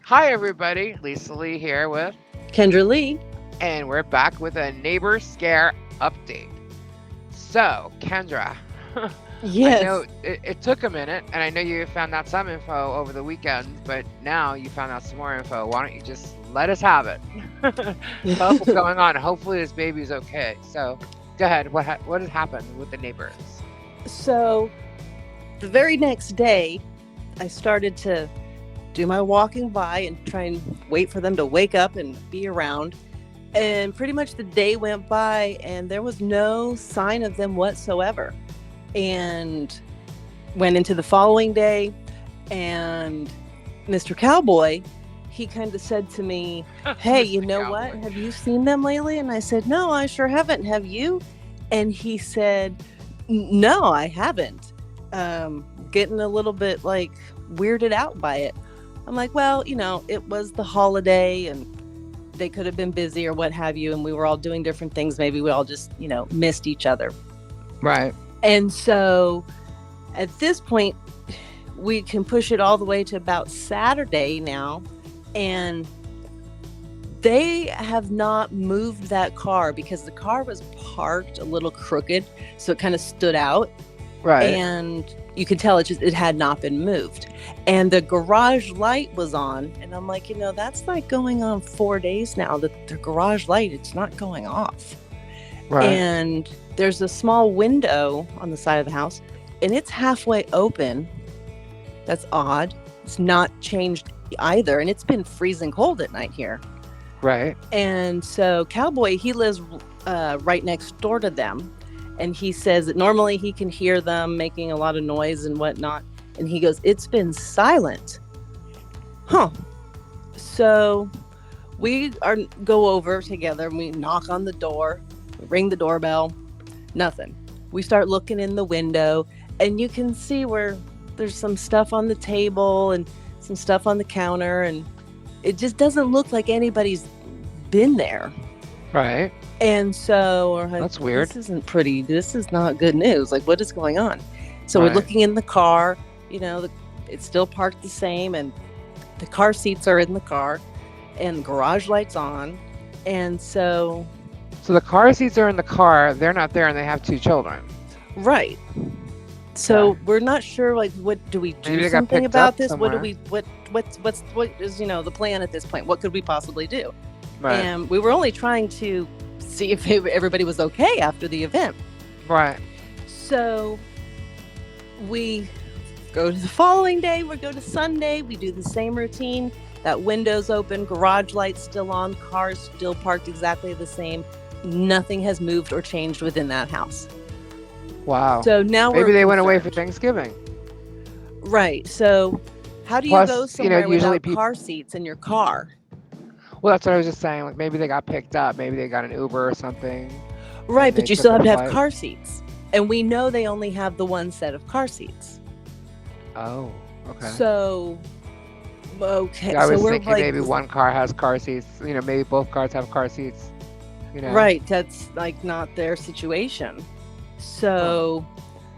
Hi, everybody. Lisa Lee here with, Kendra Lee. and we're back with a neighbor scare update. So, Kendra, I Yes. know it took a minute, and I know you found out some info over the weekend, but now you found out some more info. Why don't you just let us have it? Tell us what's going on. Hopefully, this baby's okay. So, go ahead. What has happened with the neighbors? So the very next day, I started to do my walking by and try and wait for them to wake up and be around. And pretty much the day went by and there was no sign of them whatsoever. And went into the following day, and Mr. Cowboy, he kind of said to me, "Hey, you Mr. know what? Cowboy. Have you seen them lately?" And I said, "No, I sure haven't. Have you?" And he said, "No, I haven't." Getting a little bit like weirded out by it. I'm like, well, it was the holiday and they could have been busy or what have you. And we were all doing different things. Maybe we all just, missed each other. Right. And so at this point, we can push it all the way to about Saturday now. And they have not moved that car because the car was parked a little crooked. So it kind of stood out. Right. And you could tell it had not been moved. And the garage light was on. And I'm like, that's like going on 4 days now. The garage light, it's not going off. Right. And there's a small window on the side of the house, and it's halfway open. That's odd. It's not changed either. And it's been freezing cold at night here. Right. And so Cowboy, he lives right next door to them. And he says that normally he can hear them making a lot of noise and whatnot. And he goes, "It's been silent." Huh. So we go over together and we knock on the door, we ring the doorbell, nothing. We start looking in the window and you can see where there's some stuff on the table and some stuff on the counter. And it just doesn't look like anybody's been there. Right. And so we're like, That's weird. This isn't pretty. This is not good news. Like, what is going on? So we're looking in the car, it's still parked the same, and the car seats are in the car, and the garage light's on. And so the car seats are in the car. They're not there, and they have two children. right. So Okay. we're not sure, like, what do we Maybe do they got something picked about up this? What do somewhere. we what is the plan at this point? What could we possibly do? Right. And we were only trying to see if everybody was okay after the event. Right. So we go to the following day, we go to Sunday, we do the same routine. That window's open, garage lights still on, cars still parked exactly the same. Nothing has moved or changed within that house. Wow. So now Maybe they went away for concerned. Thanksgiving. Right. So how do you Plus, go somewhere usually without car seats in your car? Well, that's what I was just saying. Like maybe they got picked up. Maybe they got an Uber or something, Right, and they but you took still a have to have flight. car seats. And we know they only have the one set of car seats. Oh. Okay. So okay. Yeah, I So was we're thinking like, maybe one car has car seats. Maybe both cars have car seats. right, that's like not their situation. So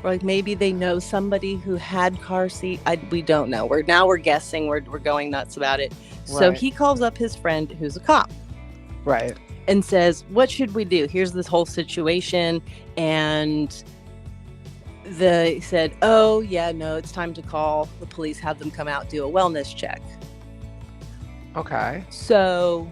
we're like, maybe they know somebody who had car seat. We don't know. We're guessing. We're going nuts about it. So Right. he calls up his friend who's a cop Right. and says, "What should we do? Here's this whole situation." And they said, "Oh yeah, no, it's time to call the police, have them come out, do a wellness check." Okay. So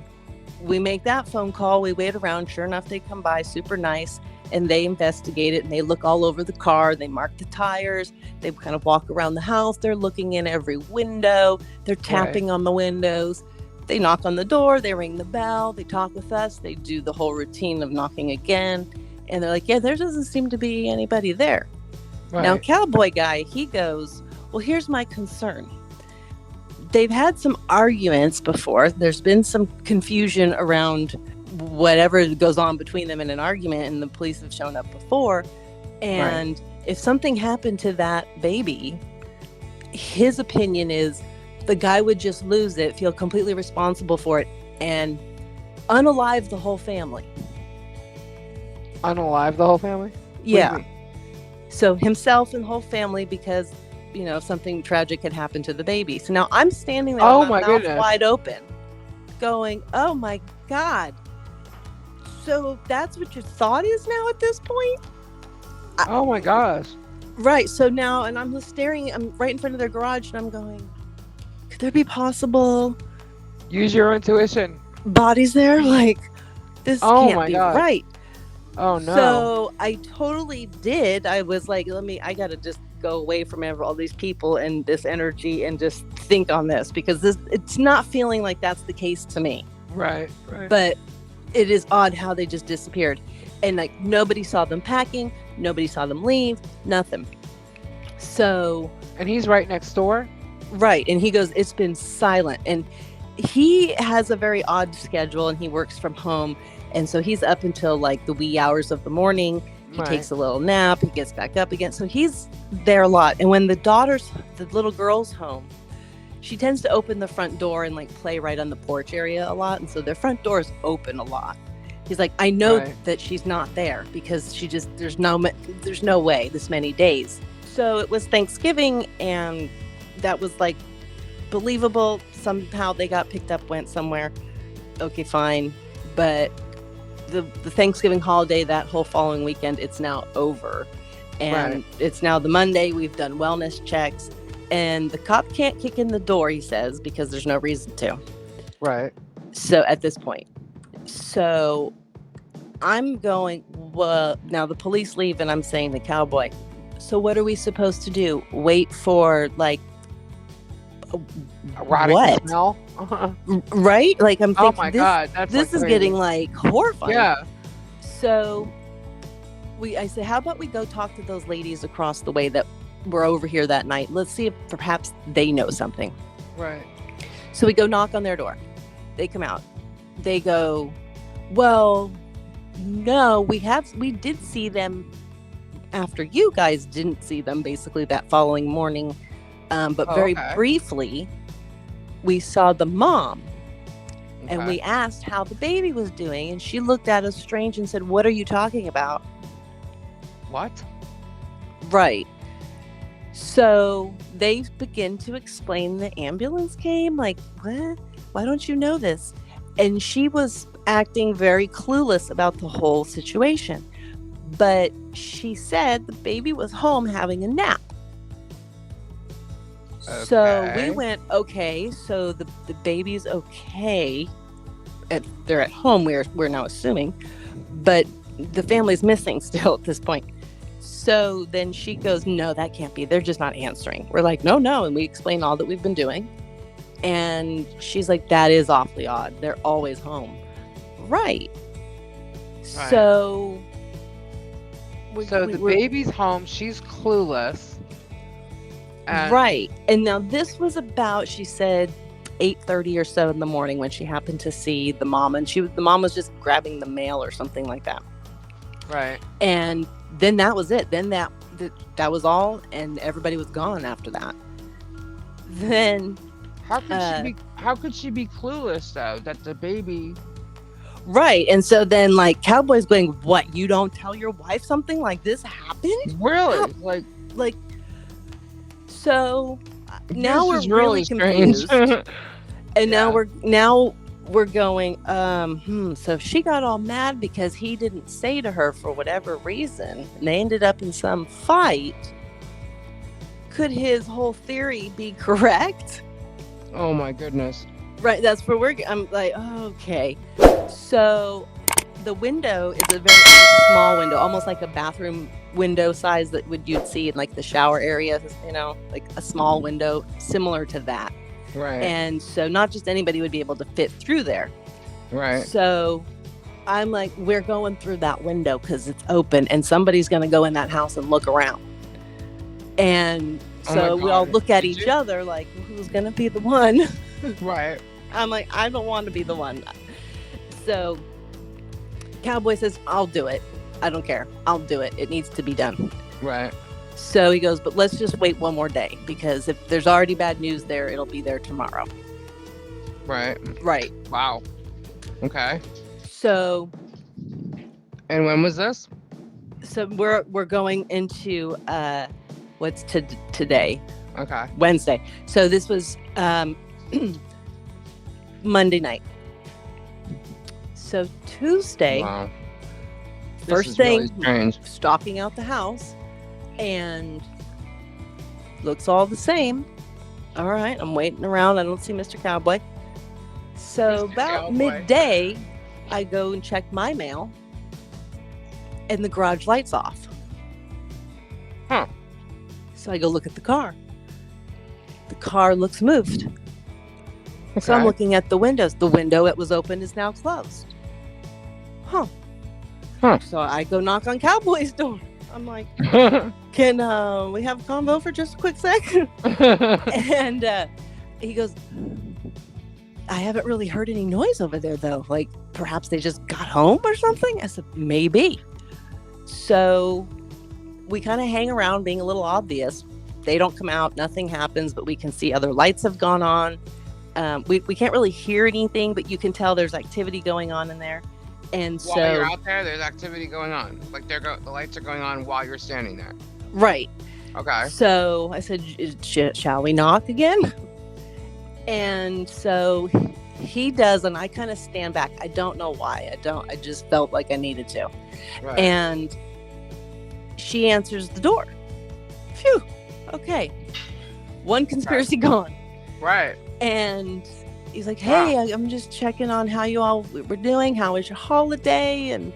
we make that phone call. We wait around. Sure enough, they come by, super nice, and they investigate it. And they look all over the car. They mark the tires. They kind of walk around the house. They're looking in every window. They're tapping on the windows. They knock on the door. They ring the bell. They talk with us. They do the whole routine of knocking again. And they're like, "Yeah, there doesn't seem to be anybody there." Right. Now, Cowboy Guy, he goes, "Well, here's my concern. They've had some arguments before. There's been some confusion around whatever goes on between them in an argument, and the police have shown up before. And if something happened to that baby, his opinion is the guy would just lose it, feel completely responsible for it, and unalive the whole family." Unalive the whole family? What do you Yeah. mean? So himself and the whole family, because if something tragic had happened to the baby. So now I'm standing there Oh with my my mouth goodness. wide open, going, "Oh my God." So that's what your thought is now at this point? Oh my gosh. Right. So now, and I'm staring, I'm right in front of their garage, and I'm going, could there be possible Use your intuition. bodies there? Like, this Oh can't my be god. right. Oh no. So I totally did. I was like, I got to just go away from all these people and this energy and just think on this, because it's not feeling like that's the case to me. Right. But it is odd how they just disappeared. And like nobody saw them packing, nobody saw them leave, nothing. So, And he's right next door? right. And he goes, it's been silent. And he has a very odd schedule, and he works from home. And so he's up until like the wee hours of the morning. He Right. takes a little nap, he gets back up again. So he's there a lot. And when the little girl's home, she tends to open the front door and like play right on the porch area a lot. And so their front door is open a lot. He's like, I know Right. that she's not there, because there's no way this many days. So it was Thanksgiving, and that was like believable. Somehow they got picked up, went somewhere. Okay, fine. But the Thanksgiving holiday, that whole following weekend, it's now over. And Right. it's now the Monday. We've done wellness checks, and the cop can't kick in the door, he says, because there's no reason to. Right. So at this point. So I'm going, well, now the police leave, and I'm saying to Cowboy, so what are we supposed to do? Wait for like Erotic what? smell? Right? Like I'm Oh thinking, my god. That's this like is crazy. getting like horrifying. Yeah. So I say, how about we go talk to those ladies across the way that were over here that night? Let's see if perhaps they know something. Right. So we go knock on their door. They come out. They go, well, no, we did see them after you guys didn't see them, basically that following morning. But Oh, very okay. briefly, we saw the mom, and Okay. we asked how the baby was doing, and she looked at us strange and said, what are you talking about? What? Right. So they begin to explain the ambulance came. Like, what? Why don't you know this? And she was acting very clueless about the whole situation. But she said the baby was home having a nap. So Okay. we went, okay, so the baby's okay. They're at home, we're now assuming. But the family's missing still at this point. So then she goes, no, that can't be. They're just not answering. We're like, no. And we explain all that we've been doing. And she's like, that is awfully odd. They're always home. Right. So the baby's home. She's clueless. And right. And now this was about, she said, 8:30 or so in the morning when she happened to see the mom. And the mom was just grabbing the mail or something like that. Right. And then that was it. Then that was all, and everybody was gone after that. Then How could she be clueless though that the baby? right. And so then like Cowboy's going, what, you don't tell your wife something like this happened? Really? Like so now we're This is really strange. confused. And Yeah. now we're going, so she got all mad because he didn't say to her for whatever reason, and they ended up in some fight. Could his whole theory be correct? Oh my goodness. Right, that's where I'm like, okay. So the window is a very small window, almost like a bathroom window size that you'd see in like the shower area, like a small window similar to that. Right. And so not just anybody would be able to fit through there. Right. So I'm like, we're going through that window because it's open, and somebody's going to go in that house and look around. And so we all look at each other like, who's going to be the one? Right. I'm like, I don't want to be the one. So Cowboy says, I'll do it. I don't care. I'll do it. It needs to be done. Right. So he goes, but let's just wait one more day, because if there's already bad news there, it'll be there tomorrow. Right. Right. Wow. Okay. So And when was this? So we're going into what's today. Okay. Wednesday. So this was Monday night. So Tuesday, Wow. This first is really thing, strange. stalking out the house, and looks all the same. All right, I'm waiting around. I don't see Mr. Cowboy. So Mr. about Cowboy. midday, I go and check my mail, and the garage light's off. Huh. So I go look at the car. The car looks moved. So I'm Okay. looking at the windows. The window that was open is now closed. Huh. Huh. So I go knock on Cowboy's door. I'm like, can we have a convo for just a quick sec? And he goes, I haven't really heard any noise over there, though. Like, perhaps they just got home or something? I said, maybe. So we kind of hang around being a little obvious. They don't come out. Nothing happens, but we can see other lights have gone on. We can't really hear anything, but you can tell there's activity going on in there. And While so, you're out there, there's activity going on. Like the lights are going on while you're standing there. right. Okay. So I said, shall we knock again? And so he does, and I kind of stand back. I don't know why. I just felt like I needed to. Right. And she answers the door. Phew. Okay. One conspiracy gone. Right. And he's like, hey, I'm just checking on how you all were doing. How was your holiday? And,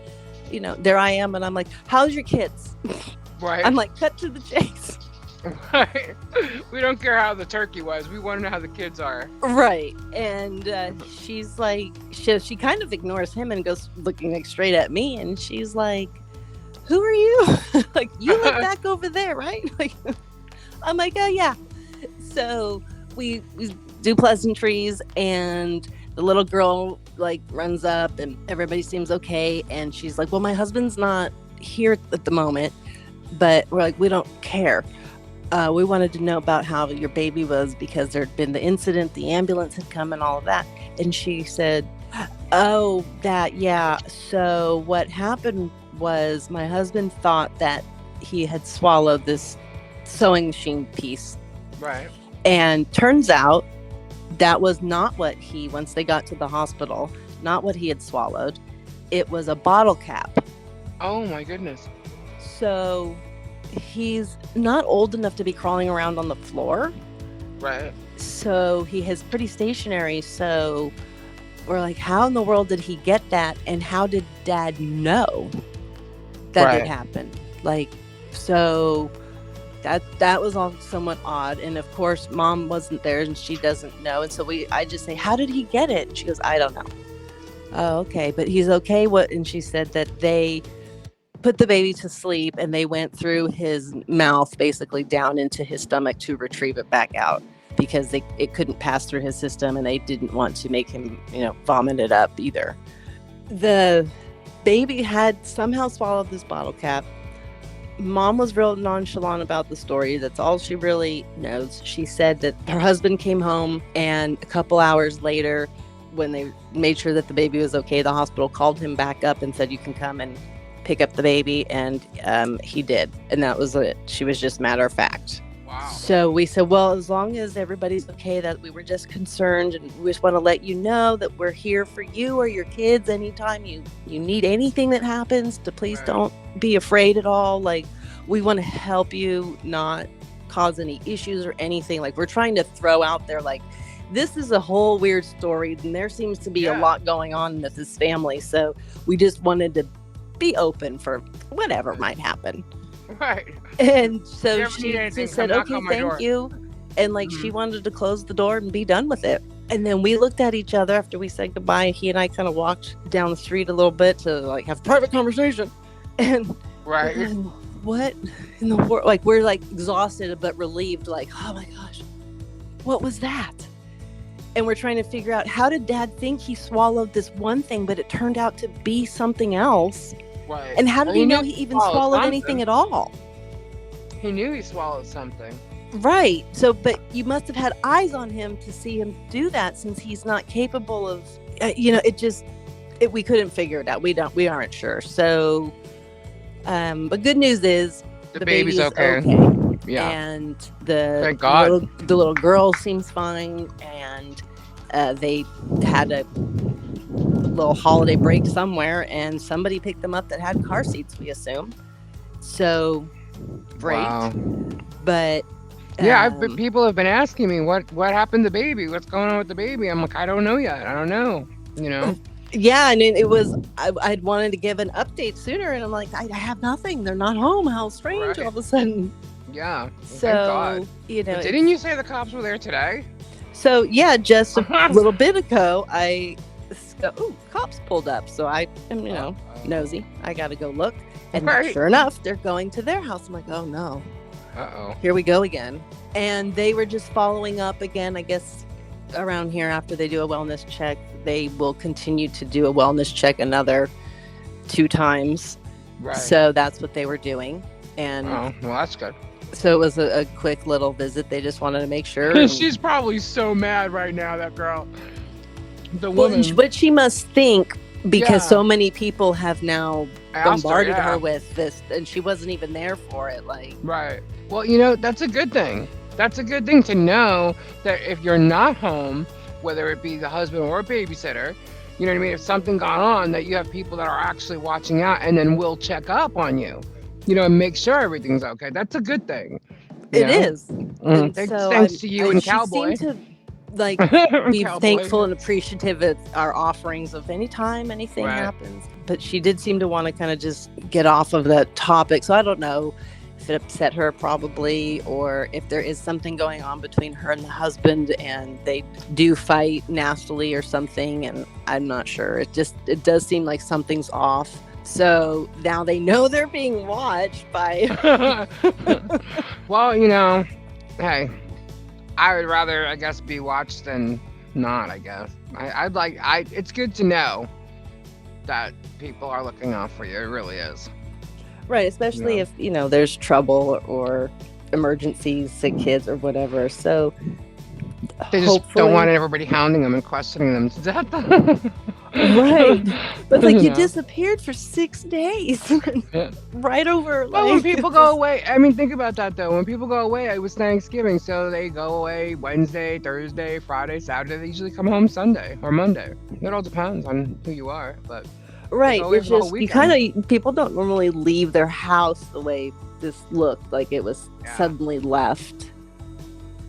there I am. And I'm like, how's your kids? Right. I'm like, cut to the chase. Right. We don't care how the turkey was. We want to know how the kids are. Right. And she's like, she kind of ignores him and goes looking like straight at me. And she's like, who are you? Like, you live back over there, right? Like, I'm like, oh, yeah. So we do pleasantries, and the little girl like runs up, and everybody seems okay. And she's like, well, my husband's not here at the moment, but we're like, we don't care. We wanted to know about how your baby was because there'd been the incident, the ambulance had come and all of that. And she said, oh, that, yeah. So what happened was my husband thought that he had swallowed this sewing machine piece. Right. And turns out that was not what once they got to the hospital, not what he had swallowed. It was a bottle cap. Oh my goodness. So he's not old enough to be crawling around on the floor. Right. So he is pretty stationary. So we're like, how in the world did he get that? And how did Dad know that it happened? Like, so that was all somewhat odd. And of course, Mom wasn't there and she doesn't know. And so I just say, how did he get it? And she goes, I don't know. Oh, okay. But he's okay. What? And she said that they put the baby to sleep and they went through his mouth basically down into his stomach to retrieve it back out because it couldn't pass through his system and they didn't want to make him, vomit it up either. The baby had somehow swallowed this bottle cap. Mom was real nonchalant about the story. That's all she really knows. She said that her husband came home and a couple hours later, when they made sure that the baby was okay, the hospital called him back up and said, you can come and pick up the baby. And he did. And that was it. She was just matter of fact. Wow. So we said, well, as long as everybody's okay, that we were just concerned and we just want to let you know that we're here for you or your kids anytime you need anything that happens, to please don't be afraid at all. Like, we want to help you not cause any issues or anything. Like, we're trying to throw out there, like, this is a whole weird story and there seems to be a lot going on with this family. So we just wanted to be open for whatever might happen. Right. And so she just said, okay, thank you. And like, she wanted to close the door and be done with it. And then we looked at each other after we said goodbye. He and I kind of walked down the street a little bit to like have a private conversation. And what in the world? Like, we're like exhausted but relieved. Like, oh my gosh, what was that? And we're trying to figure out, how did Dad think he swallowed this one thing, but it turned out to be something else? Right. And how did he know he even swallowed anything at all? He knew he swallowed something. Right. So, but you must have had eyes on him to see him do that, since he's not capable of, we couldn't figure it out. We aren't sure. So, but good news is the baby's okay. Yeah. And the Thank God. little girl seems fine, and they had a little holiday break somewhere, and somebody picked them up that had car seats, we assume. So great. Wow. But Yeah, people have been asking me what happened to baby? What's going on with the baby? I'm like, I don't know yet. I don't know. You know? yeah, and it was I'd wanted to give an update sooner, and I'm like, I have nothing. They're not home. How strange! Right. All of a sudden. Yeah. So Thank God. you know, But didn't you say the cops were there today? so yeah, just a little bit ago, I go, ooh, cops pulled up. So I am, nosy. I got to go look, and Right. sure enough, they're going to their house. I'm like, oh no, Uh-oh. here we go again. And they were just following up again. I guess around here, after they do a wellness check, they will continue to do a wellness check another 2 times. Right. So that's what they were doing. And Oh, well, that's good. so it was a quick little visit. They just wanted to make sure. She's probably so mad right now, that girl. The Well, woman. what she must think, because Yeah. so many people have now Asked bombarded yeah. her with this, and she wasn't even there for it. Like, Right. Well, that's a good thing. That's a good thing to know that if you're not home, whether it be the husband or a babysitter, you know what I mean? If something got on, that you have people that are actually watching out and then will check up on you, and make sure everything's okay. That's a good thing. it is. And Thanks to you and Cowboy. She seemed to like be Cowboy. thankful and appreciative of our offerings of anytime anything Right. happens. But she did seem to want to kind of just get off of that topic. So I don't know if it upset her probably, or if there is something going on between her and the husband and they do fight nastily or something. And I'm not sure. It does seem like something's off. So now they know they're being watched by. Well, hey, I would rather, I guess, be watched than not, I guess. It's good to know that people are looking out for you. It really is. Right, especially if, there's trouble or emergencies, sick kids or whatever. So They just don't want everybody hounding them and questioning them to death. Right. But like you disappeared for 6 days. Right over Well, when people go away, I mean, think about that though. When people go away, it was Thanksgiving, so they go away Wednesday, Thursday, Friday, Saturday. They usually come home Sunday or Monday. It all depends on who you are, but right. It's the whole just you weekend. kind of people don't normally leave their house the way this looked like it was suddenly left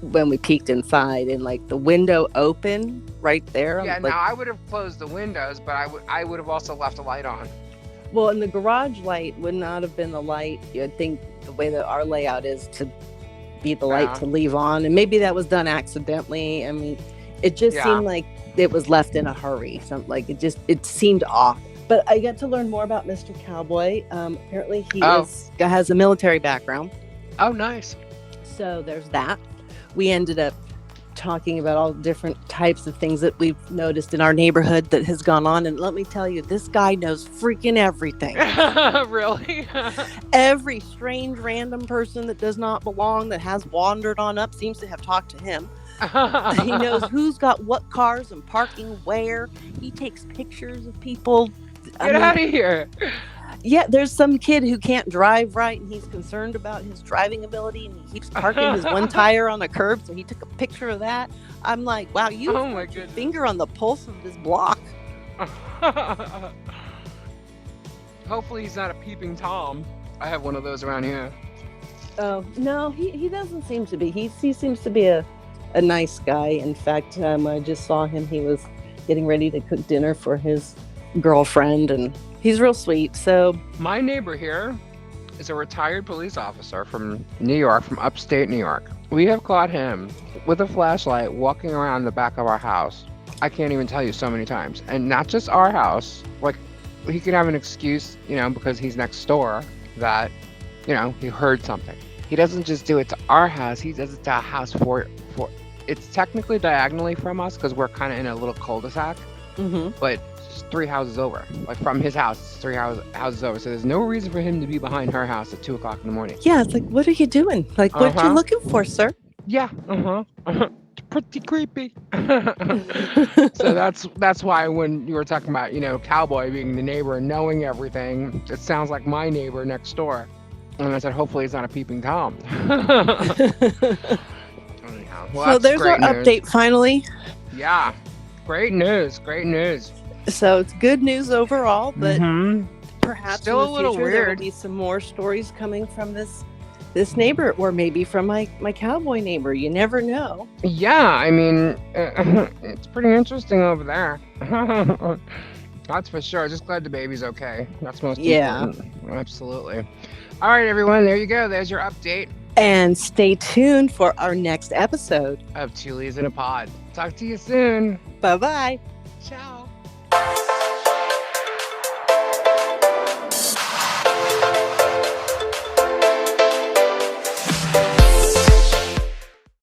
when we peeked inside, and like the window open right there. Yeah, like, now I would have closed the windows, but I would have also left a light on. well, and the garage light would not have been the light. You'd think the way that our layout is to be the light to leave on, and maybe that was done accidentally. I mean, it just seemed like it was left in a hurry. Something like it seemed off. But I got to learn more about Mr. Cowboy. Apparently he has a military background. Oh, nice. So there's that. We ended up talking about all different types of things that we've noticed in our neighborhood that has gone on. And let me tell you, this guy knows freaking everything. Really? Every strange random person that does not belong, that has wandered on up, seems to have talked to him. He knows who's got what cars and parking where. He takes pictures of people. Get out of here. Yeah, there's some kid who can't drive right, and he's concerned about his driving ability, and he keeps parking his one tire on a curb, so he took a picture of that. I'm like, wow, you put your finger on the pulse of this block. Hopefully he's not a peeping Tom. I have one of those around here. Oh, no, he doesn't seem to be. He seems to be a nice guy. In fact, I just saw him. He was getting ready to cook dinner for his girlfriend, and he's real sweet. So my neighbor here is a retired police officer from New York, from upstate New York. We have caught him with a flashlight walking around the back of our house. I can't even tell you so many times. And not just our house. Like, he could have an excuse, because he's next door, that, he heard something. He doesn't just do it to our house. He does it to a house for it's technically diagonally from us because we're kind of in a little cul-de-sac. Mm-hmm. But 3 houses over. Like, from his house, it's 3 houses over. So there's no reason for him to be behind her house at 2 o'clock in the morning. Yeah, it's like, what are you doing? Like, what you looking for, sir? Yeah. Pretty creepy. So that's why when you were talking about, Cowboy being the neighbor and knowing everything, it sounds like my neighbor next door. And I said, hopefully it's not a peeping Tom. Anyhow, well, So that's there's our great news. update finally. Yeah, great news. Great news. So it's good news overall, but perhaps Still in a the little future there will weird. be some more stories coming from this neighbor, or maybe from my cowboy neighbor. You never know. Yeah, I mean, it's pretty interesting over there. That's for sure. Just glad the baby's okay. That's most important. Absolutely. All right, everyone. There you go. There's your update And stay tuned for our next episode of Two Leaves in a Pod. Talk to you soon. Bye bye. Ciao.